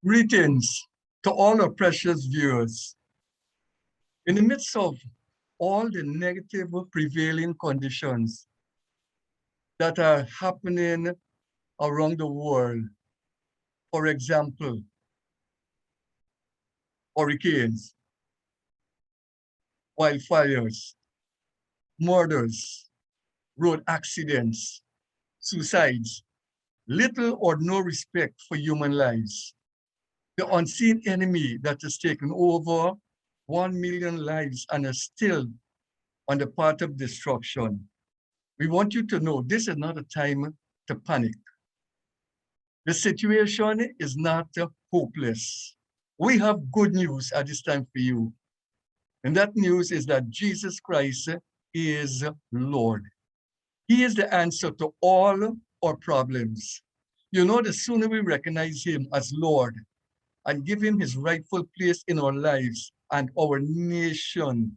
Greetings to all our precious viewers. In the midst of all the negative prevailing conditions that are happening around the world, for example, hurricanes, wildfires, murders, road accidents, suicides, little or no respect for human lives. The unseen enemy that has taken over 1 million lives and is still on the path of destruction. We want you to know this is not a time to panic. The situation is not hopeless. We have good news at this time for you. And that news is that Jesus Christ is Lord. He is the answer to all our problems. You know, the sooner we recognize him as Lord and give him his rightful place in our lives and our nation,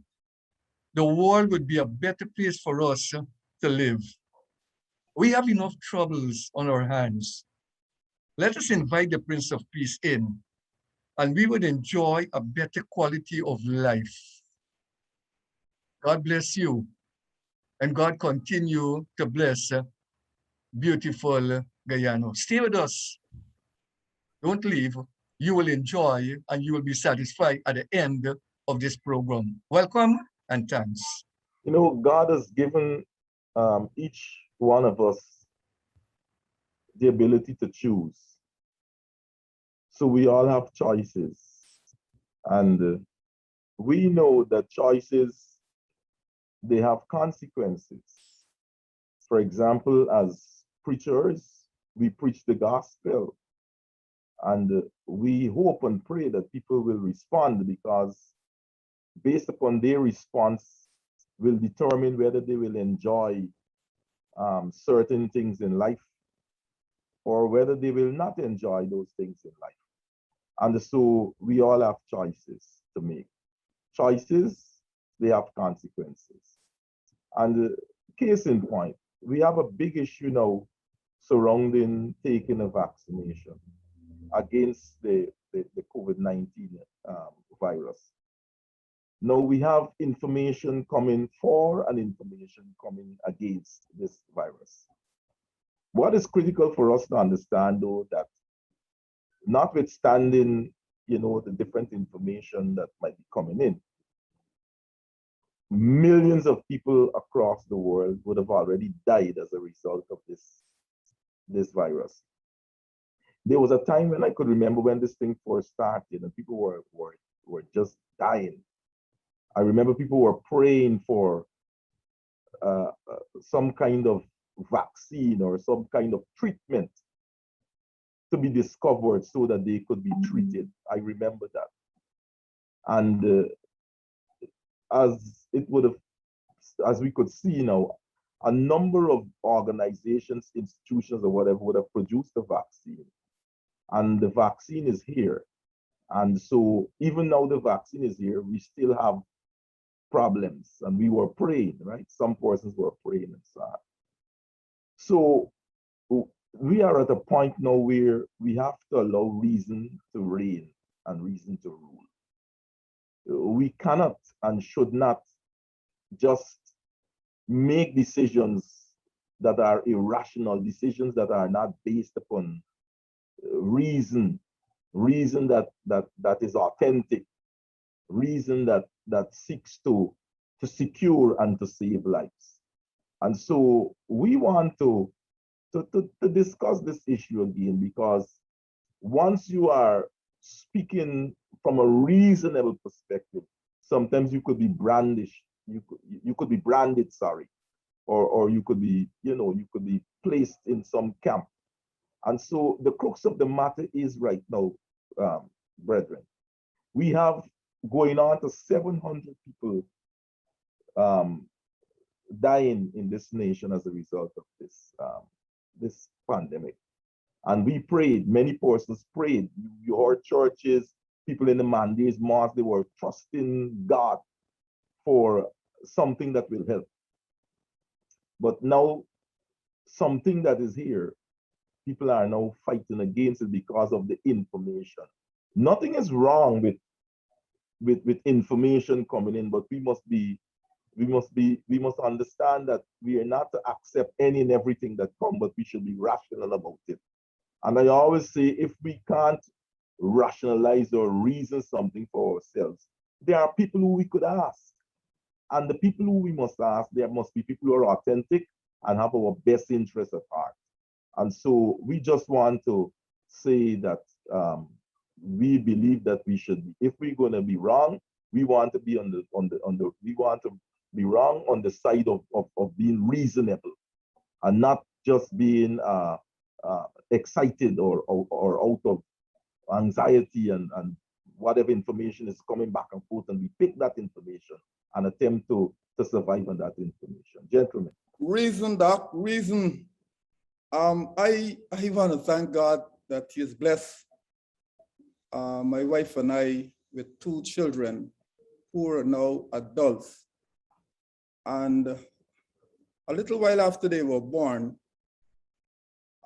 the world would be a better place for us to live. We have enough troubles on our hands. Let us invite the Prince of Peace in, and we would enjoy a better quality of life. God bless you, and God continue to bless beautiful Guyana. Stay with us. Don't leave. You will enjoy and you will be satisfied at the end of this program. Welcome and thanks. You know, God has given each one of us the ability to choose. So we all have choices. And we know that choices, they have consequences. For example, as preachers, we preach the gospel. And we hope and pray that people will respond, because based upon their response will determine whether they will enjoy certain things in life or whether they will not enjoy those things in life. And so we all have choices to make. Choices, they have consequences. And case in point, we have a big issue now surrounding taking a vaccination against the COVID-19 virus. Now we have information coming for and information coming against this virus. What is critical for us to understand, though, that notwithstanding, the different information that might be coming in, millions of people across the world would have already died as a result of this virus. There was a time when I could remember when this thing first started and people were just dying. I remember people were praying for some kind of vaccine or some kind of treatment to be discovered so that they could be treated. I remember that. And as we could see now, a number of organizations, institutions, or whatever would have produced a vaccine. And the vaccine is here. And so even now the vaccine is here, we still have problems. And we were praying, right? Some persons were praying and so on. So we are at a point now where we have to allow reason to reign and reason to rule. We cannot and should not just make decisions that are irrational, decisions that are not based upon reason that is authentic, reason that seeks to secure and to save lives. And so we want to discuss this issue again, because once you are speaking from a reasonable perspective, sometimes you could be brandished, you could be branded, sorry, or you could be, you could be placed in some camp. And so the crux of the matter is right now, brethren, we have going on to 700 people dying in this nation as a result of this pandemic. And we prayed, many persons prayed. You heard churches, people in the Mondays, mosque, they were trusting God for something that will help. But now, something that is here, people are now fighting against it because of the information. Nothing is wrong with information coming in, but we must understand that we are not to accept any and everything that comes, but we should be rational about it. And I always say, if we can't rationalize or reason something for ourselves, there are people who we could ask. And the people who we must ask, there must be people who are authentic and have our best interests at heart. And so we just want to say that we believe that we should be, if we're going to be wrong, we want to be we want to be wrong on the side of being reasonable and not just being excited or out of anxiety and whatever information is coming back and forth, and we pick that information and attempt to survive on that information. Gentlemen. Reason, Doc, reason. I want to thank God that He has blessed my wife and I with 2 children who are now adults. And a little while after they were born,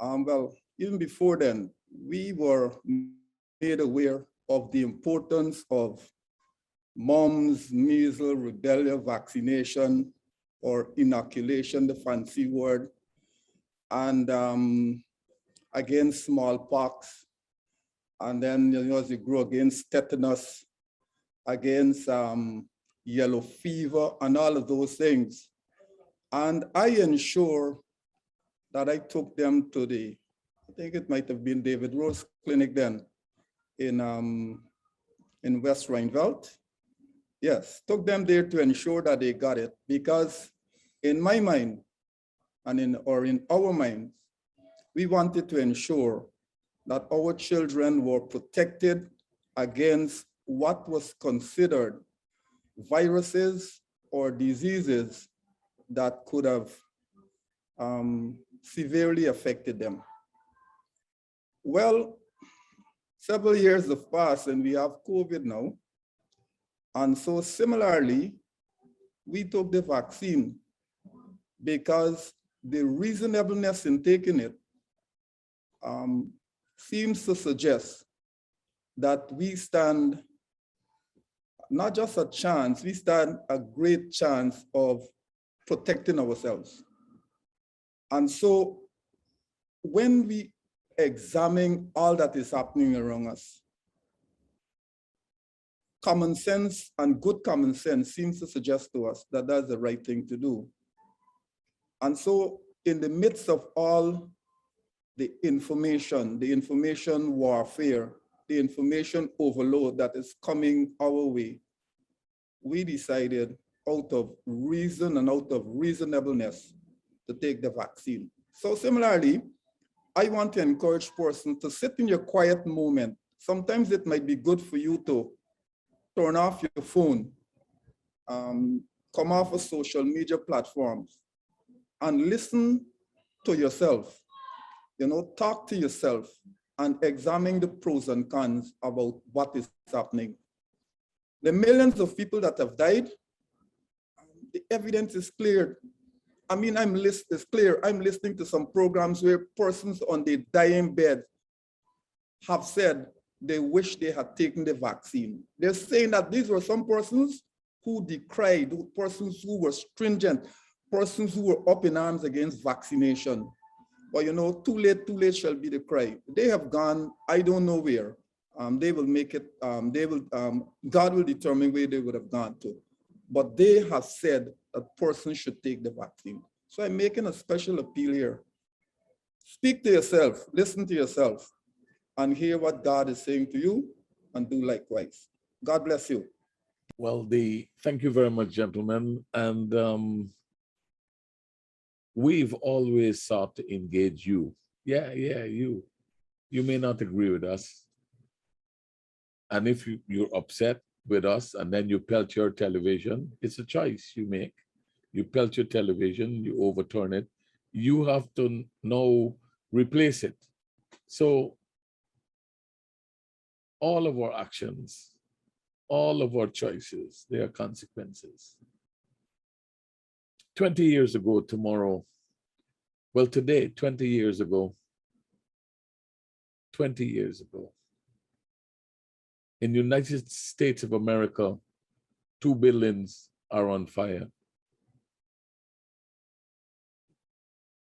well, even before then, we were made aware of the importance of mumps, measles, rubella vaccination, or inoculation, the fancy word, and against smallpox. And then, as you grow, against tetanus, against yellow fever, and all of those things. And I ensure that I took them to I think it might have been David Rose Clinic then, in West Rhineveld. Yes, took them there to ensure that they got it, because in my mind, and in our minds, we wanted to ensure that our children were protected against what was considered viruses or diseases that could have severely affected them. Well, several years have passed and we have COVID now. And so similarly, we took the vaccine because the reasonableness in taking it seems to suggest that we stand not just a chance, we stand a great chance of protecting ourselves. And so when we examine all that is happening around us, common sense and good common sense seems to suggest to us that that's the right thing to do. And so in the midst of all the information warfare, the information overload that is coming our way, we decided out of reason and out of reasonableness to take the vaccine. So similarly, I want to encourage persons to sit in your quiet moment. Sometimes it might be good for you to turn off your phone, come off of social media platforms, and listen to yourself. Talk to yourself and examine the pros and cons about what is happening. The millions of people that have died, the evidence is clear. I mean, it's clear. I'm listening to some programs where persons on their dying bed have said they wish they had taken the vaccine. They're saying that these were some persons who decried, persons who were stringent, persons who were up in arms against vaccination. But too late shall be the cry. They have gone, I don't know where. They will make it, God will determine where they would have gone to. But they have said a person should take the vaccine. So I'm making a special appeal here. Speak to yourself, listen to yourself, and hear what God is saying to you, and do likewise. God bless you. Well, thank you very much, gentlemen. And we've always sought to engage you. Yeah, you. You may not agree with us. And if you're upset with us and then you pelt your television, it's a choice you make. You pelt your television, you overturn it. You have to now replace it. So all of our actions, all of our choices, there are consequences. 20 years ago tomorrow, well, today, 20 years ago, In the United States of America, 2 buildings are on fire.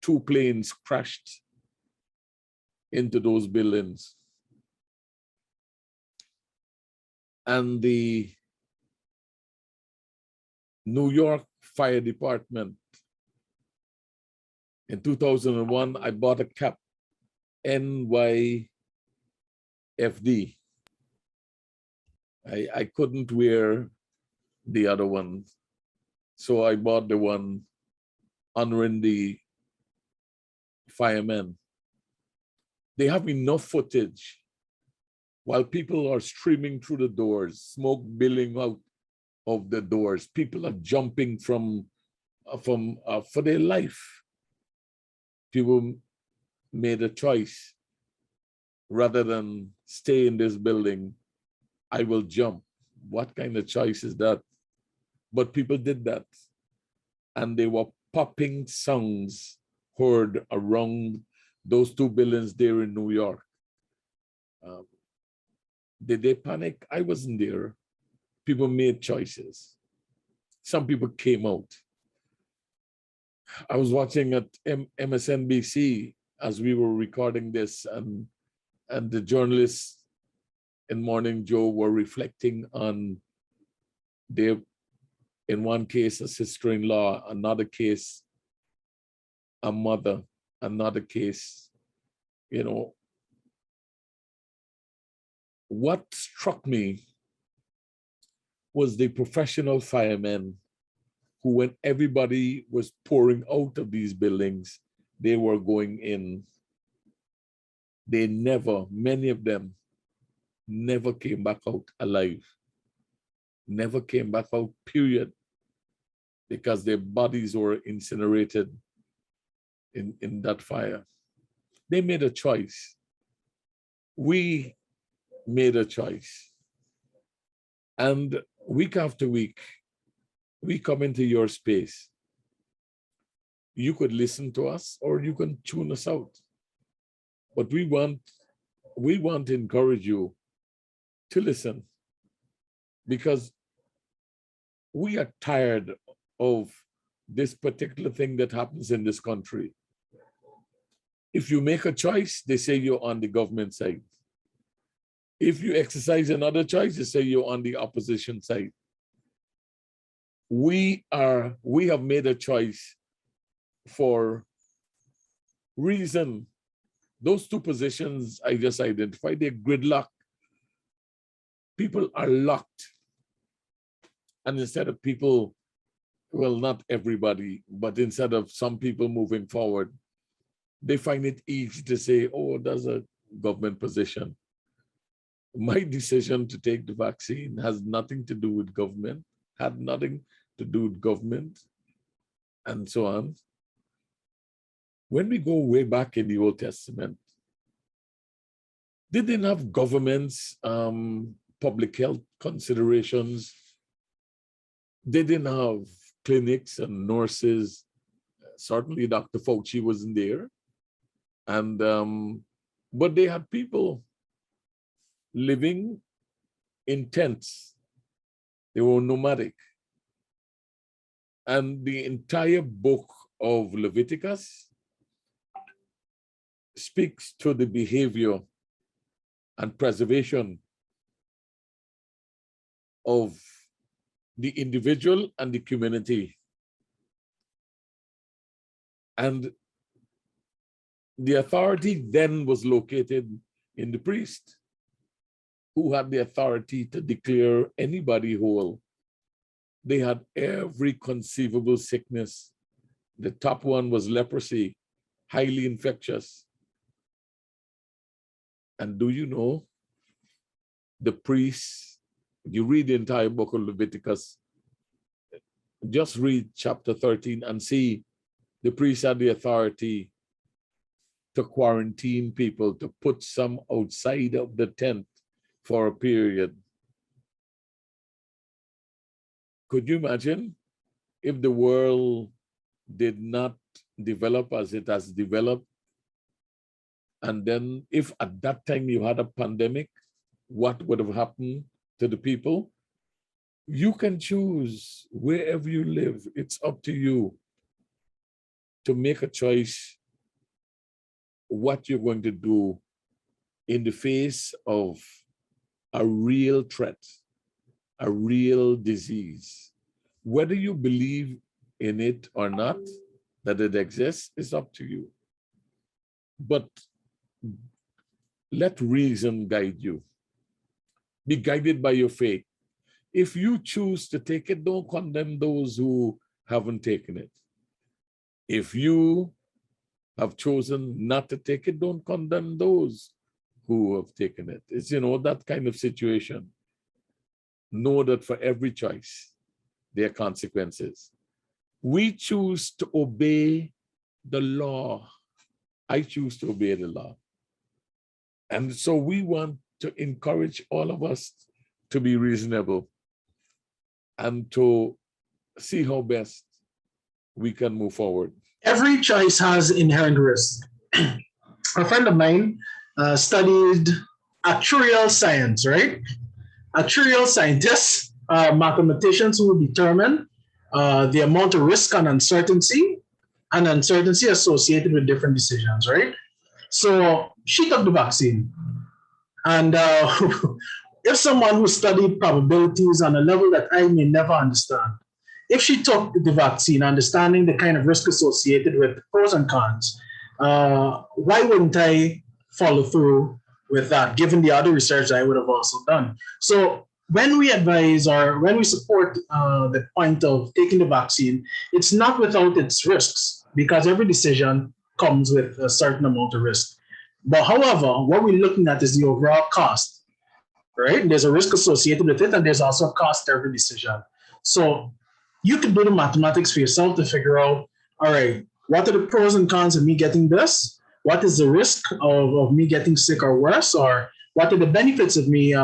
2 planes crashed into those buildings. And the New York Fire Department, in 2001, I bought a cap, NYFD. I couldn't wear the other one, so I bought the one honoring the firemen. They have enough footage while people are streaming through the doors, smoke billowing out of the doors. People are jumping for their life. People made a choice. Rather than stay in this building, I will jump. What kind of choice is that? But people did that. And they were popping songs heard around those 2 buildings there in New York. Did they panic? I wasn't there. People made choices. Some people came out. I was watching at MSNBC as we were recording this, and the journalists in Morning Joe were reflecting on their, in one case, a sister-in-law, another case, a mother, another case, you know. What struck me was the professional firemen who, when everybody was pouring out of these buildings, they were going in. They never, many of them, never came back out alive. Never came back out, period. Because their bodies were incinerated in that fire. They made a choice. We made a choice. And week after week, we come into your space. You could listen to us or you can tune us out. But we want to encourage you to listen, because we are tired of this particular thing that happens in this country. If you make a choice, they say you're on the government side. If you exercise another choice, they say you're on the opposition side. We have made a choice for reason. Those 2 positions I just identified, they're gridlock. People are locked. And instead of people, well, not everybody, but instead of some people moving forward, they find it easy to say, oh, that's a government position. My decision to take the vaccine has nothing to do with government, had nothing to do with government, and so on. When we go way back in the Old Testament, they didn't have governments, public health considerations. They didn't have clinics and nurses. Certainly Dr. Fauci wasn't there. And but they had people living in tents. They were nomadic. And the entire book of Leviticus speaks to the behavior and preservation of the individual and the community. And the authority then was located in the priest, who had the authority to declare anybody whole. They had every conceivable sickness. The top one was leprosy, highly infectious. And do you know, the priests, you read the entire book of Leviticus, just read chapter 13 and see the priests had the authority to quarantine people, to put some outside of the tent for a period. Could you imagine if the world did not develop as it has developed? And then if at that time you had a pandemic, what would have happened to the people. You can choose wherever you live. It's up to you to make a choice what you're going to do in the face of a real threat, a real disease. Whether you believe in it or not, that it exists, is up to you. But let reason guide you. Be guided by your faith. If you choose to take it, don't condemn those who haven't taken it. If you have chosen not to take it, don't condemn those who have taken it. It's, that kind of situation. Know that for every choice, there are consequences. We choose to obey the law. I choose to obey the law. And so we want to encourage all of us to be reasonable and to see how best we can move forward. Every choice has inherent risk. A friend of mine studied actuarial science, right? Actuarial scientists are mathematicians who determine the amount of risk and uncertainty associated with different decisions, right? So she took the vaccine. And if someone who studied probabilities on a level that I may never understand, if she took the vaccine, understanding the kind of risk associated with pros and cons, why wouldn't I follow through with that, given the other research I would have also done? So when we advise or when we support the point of taking the vaccine, it's not without its risks, because every decision comes with a certain amount of risk. But however, what we're looking at is the overall cost, right? There's a risk associated with it, and there's also a cost to every decision. So you can do the mathematics for yourself to figure out, all right, what are the pros and cons of me getting this? What is the risk of me getting sick or worse? Or what are the benefits of me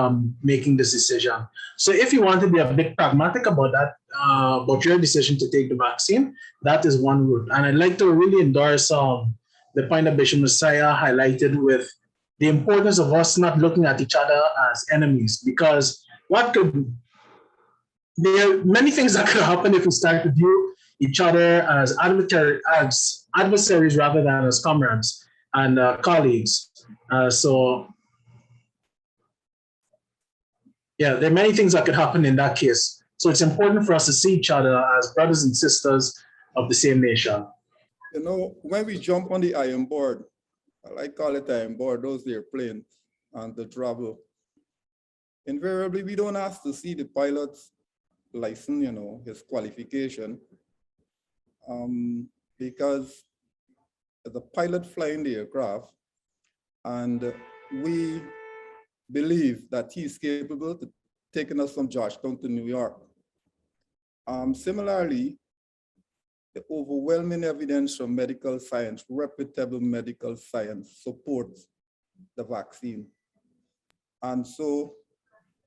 making this decision? So if you want to be a bit pragmatic about that, about your decision to take the vaccine, that is one route. And I'd like to really endorse the point that Bishop Messiah highlighted with the importance of us not looking at each other as enemies, because there are many things that could happen if we start to view each other as adversaries rather than as comrades and colleagues. So yeah, there are many things that could happen in that case. So it's important for us to see each other as brothers and sisters of the same nation. When we jump on the iron board, I call it iron board, those airplanes and the travel, invariably we don't ask to see the pilot's license, his qualification, because the pilot flying the aircraft, and we believe that he's capable of taking us from Georgetown to New York. Similarly, the overwhelming evidence from medical science, reputable medical science, supports the vaccine. And so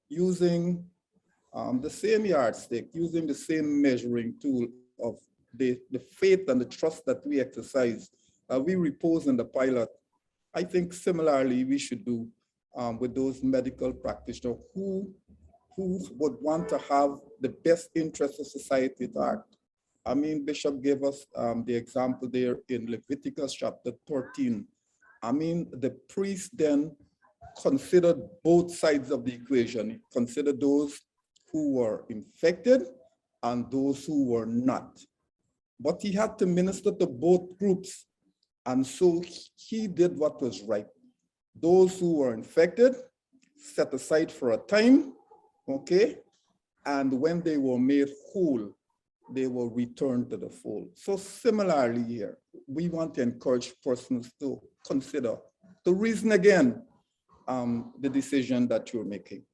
using the same yardstick, using the same measuring tool of the faith and the trust that we exercise, we repose in the pilot, I think similarly we should do with those medical practitioners who would want to have the best interest of society at heart. I mean, Bishop gave us the example there in Leviticus chapter 13. I mean, the priest then considered both sides of the equation. He considered those who were infected and those who were not. But he had to minister to both groups. And so he did what was right. Those who were infected, set aside for a time, okay? And when they were made whole, they will return to the fold. So similarly here, we want to encourage persons to consider, to reason again, the decision that you're making.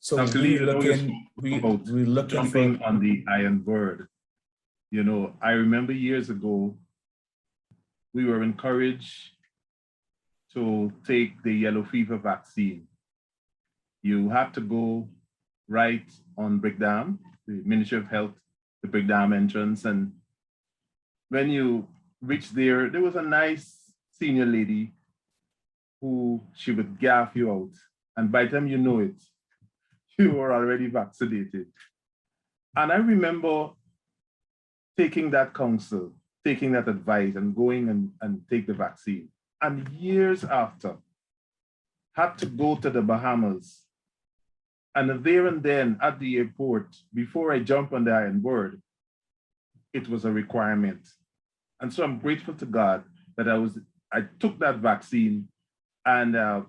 So Dr. Lee, we're looking jumping for, on the iron bird. I remember years ago, we were encouraged to take the yellow fever vaccine. You have to go right on Brickdam, the Ministry of Health, the Brickdam entrance. And when you reach there, there was a nice senior lady who she would gaff you out And by the time you know it, you were already vaccinated. And I remember taking that counsel, taking that advice and going and take the vaccine. And years after, had to go to the Bahamas. And there and then at the airport, before I jump on the Iron Bird, it was a requirement. And so I'm grateful to God that I took that vaccine and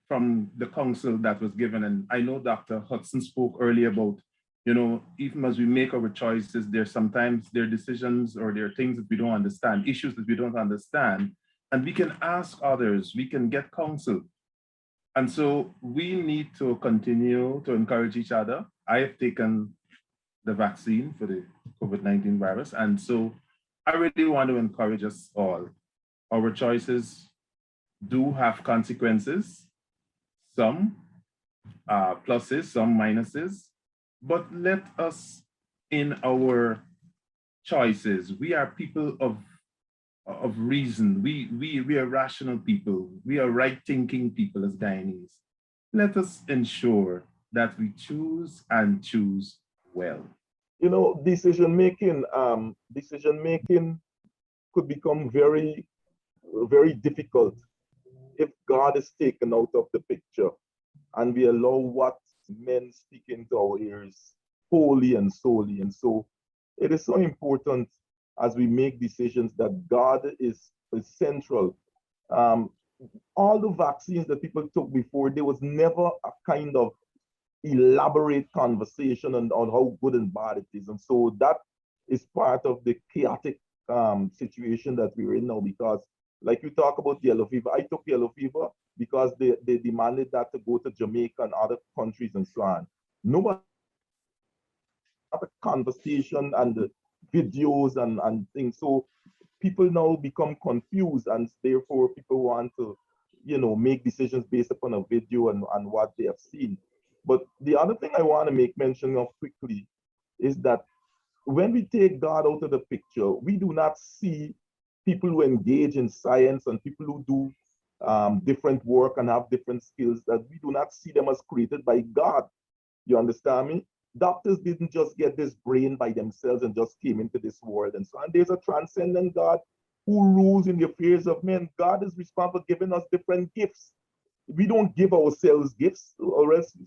from the counsel that was given. And I know Dr. Hudson spoke earlier about, you know, even as we make our choices, sometimes there are decisions or there are things that we don't understand, issues that we don't understand, and we can ask others, we can get counsel. And so we need to continue to encourage each other. I have taken the vaccine for the COVID-19 virus. And so I really want to encourage us all. Our choices do have consequences, some pluses, some minuses, but let us in our choices, we are people of reason. We are rational people. We are right-thinking people as Guyanese. Let us ensure that we choose and choose well. You know, decision-making could become very, very difficult if God is taken out of the picture and we allow what men speak into our ears wholly and solely. And so it is so important as we make decisions that God is central. All the vaccines that people took before, there was never a kind of elaborate conversation on how good and bad it is. And so that is part of the chaotic situation that we're in now, because like you talk about yellow fever, I took yellow fever because they demanded that to go to Jamaica and other countries and so on. Nobody had a conversation and the videos and things. So people now become confused, and therefore people want to, you know, make decisions based upon a video and what they have seen. But the other thing I want to make mention of quickly is that when we take God out of the picture, we do not see people who engage in science and people who do different work and have different skills, that we do not see them as created by God. You understand me? Doctors didn't just get this brain by themselves and just came into this world and so on. There's a transcendent God who rules in the affairs of men. God is responsible for giving us different gifts. We don't give ourselves gifts, or else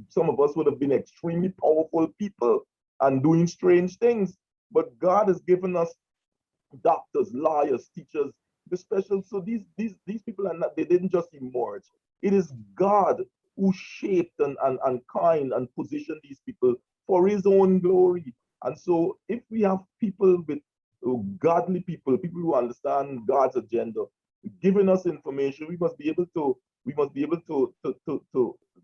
some of us would have been extremely powerful people and doing strange things. But God has given us doctors, lawyers, teachers, the special. So these people are not, they didn't just emerge. It is God who shaped and kind and positioned these people for his own glory. And so if we have people with godly people who understand God's agenda, giving us information, we must be able to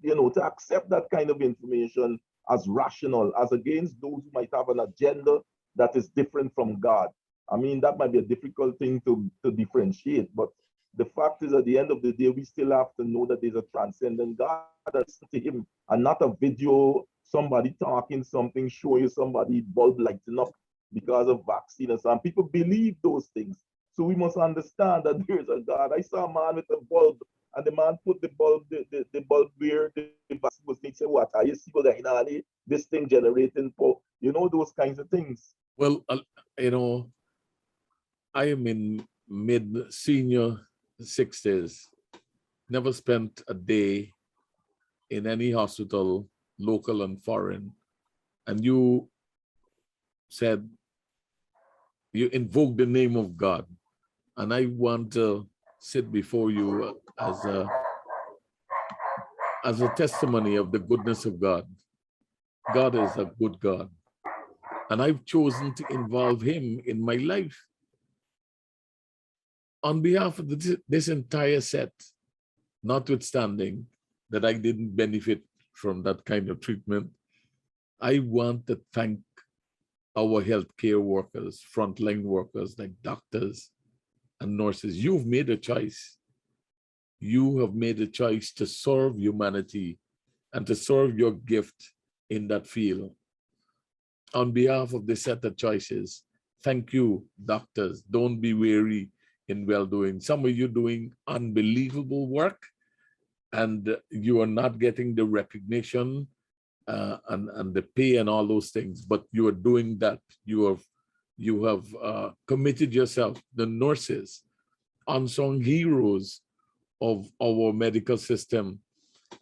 you know, to accept that kind of information as rational, as against those who might have an agenda that is different from God. I mean, that might be a difficult thing to differentiate, but the fact is, at the end of the day, we still have to know that there's a transcendent God, that's to him, and not a video, somebody talking something, showing you somebody bulb lighting up because of vaccine and so on. People believe those things. So we must understand that there is a God. I saw a man with a bulb, and the man put the bulb where the vaccine was. He said, "What are you see this thing generating for?" You know, those kinds of things. Well, you know, I am in mid-senior 60s, never spent a day in any hospital, local and foreign. And you said, you invoked the name of God. And I want to sit before you as a testimony of the goodness of God. God is a good God. And I've chosen to involve him in my life. On behalf of this entire set, notwithstanding that I didn't benefit from that kind of treatment, I want to thank our healthcare workers, frontline workers like doctors and nurses. You've made a choice. You have made a choice to serve humanity and to serve your gift in that field. On behalf of this set of choices, thank you, doctors. Don't be weary in well-doing. Some of you doing unbelievable work. and you are not getting the recognition and the pay and all those things, but you are doing that. You have committed yourself. The nurses, unsung heroes of our medical system.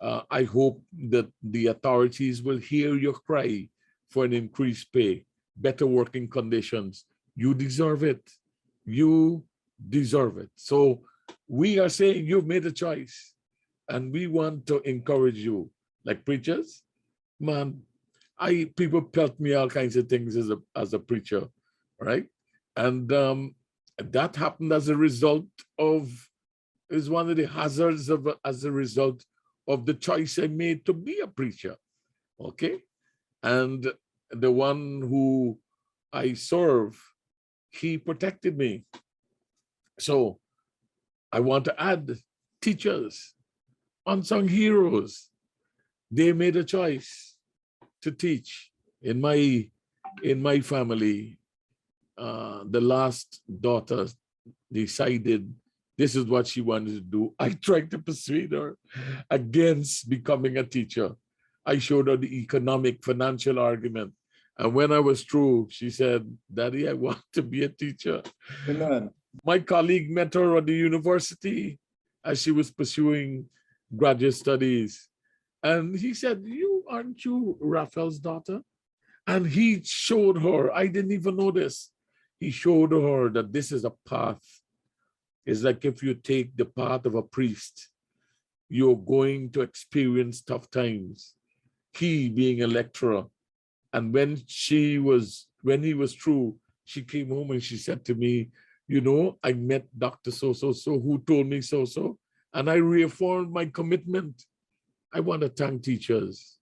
I hope that the authorities will hear your cry for an increased pay, better working conditions. You deserve it. You deserve it. So we are saying you've made a choice, and we want to encourage you. Like preachers, man, people pelt me all kinds of things as a preacher, right? And that happened as a result of, is one of the hazards of as a result of the choice I made to be a preacher. Okay, and the one who I serve, he protected me. So I want to add teachers, unsung heroes. They made a choice to teach. In my family, the last daughter decided this is what she wanted to do. I tried to persuade her against becoming a teacher. I showed her the economic, financial argument. And when I was through, she said, Daddy, I want to be a teacher. Amen. My colleague met her at the university as she was pursuing graduate studies. And he said, aren't you Raphael's daughter? And he showed her, I didn't even know this. He showed her that this is a path. It's like if you take the path of a priest, you're going to experience tough times. He being a lecturer. And when he was through, she came home and she said to me, I met Dr. So-so-so who told me so-so, and I reaffirmed my commitment. I want to thank teachers,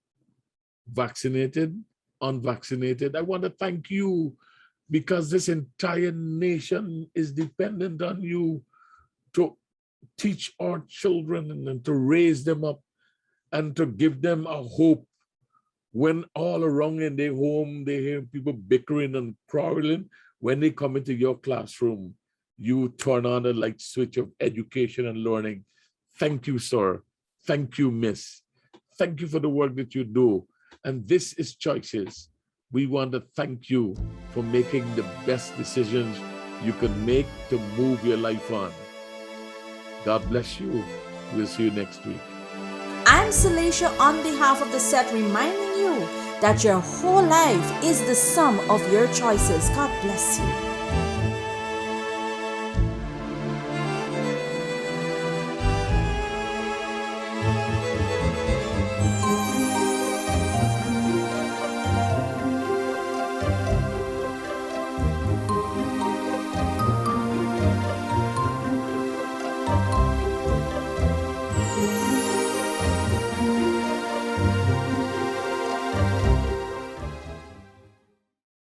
vaccinated, unvaccinated. I want to thank you, because this entire nation is dependent on you to teach our children and to raise them up and to give them a hope. When all around in their home, they hear people bickering and quarreling, when they come into your classroom, you turn on the light switch of education and learning. Thank you, sir. Thank you, miss. Thank you for the work that you do. And this is Choices. We want to thank you for making the best decisions you can make to move your life on. God bless you. We'll see you next week. I'm Celicia on behalf of the set, reminding you that your whole life is the sum of your choices. God bless you.